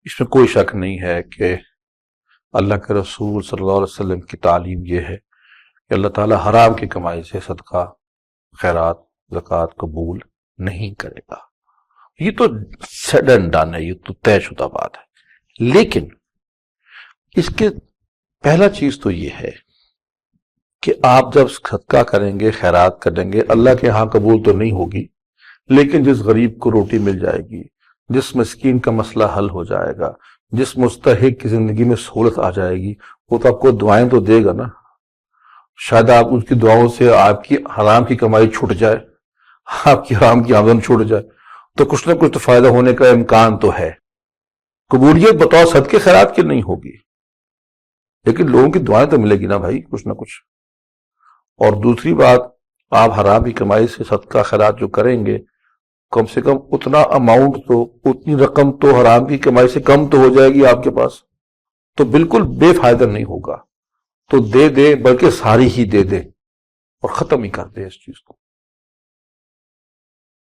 اس میں کوئی شک نہیں ہے کہ اللہ کے رسول صلی اللہ علیہ وسلم کی تعلیم یہ ہے کہ اللہ تعالیٰ حرام کی کمائی سے صدقہ، خیرات، زکوٰۃ قبول نہیں کرے گا۔ یہ تو سیڈ اینڈ ڈن ہے، یہ تو طے شدہ بات ہے۔ لیکن اس کے پہلا چیز تو یہ ہے کہ آپ جب صدقہ کریں گے، خیرات کریں گے، اللہ کے ہاں قبول تو نہیں ہوگی، لیکن جس غریب کو روٹی مل جائے گی، جس مسکین کا مسئلہ حل ہو جائے گا، جس مستحق کی زندگی میں سہولت آ جائے گی، وہ تو آپ کو دعائیں تو دے گا نا۔ شاید آپ اس کی دعاؤں سے آپ کی حرام کی کمائی چھوٹ جائے، آپ کی حرام کی آمدن چھوٹ جائے، تو کچھ نہ کچھ تو فائدہ ہونے کا امکان تو ہے۔ قبولیت بطور صدقے خیرات کی نہیں ہوگی، لیکن لوگوں کی دعائیں تو ملے گی نا بھائی، کچھ نہ کچھ۔ اور دوسری بات، آپ حرام کی کمائی سے صدقہ خیرات جو کریں گے، کم سے کم اتنا اماؤنٹ تو، اتنی رقم تو حرام کی کمائی سے کم تو ہو جائے گی آپ کے پاس، تو بالکل بے فائدہ نہیں ہوگا۔ تو دے دے، بلکہ ساری ہی دے دے اور ختم ہی کر دے اس چیز کو۔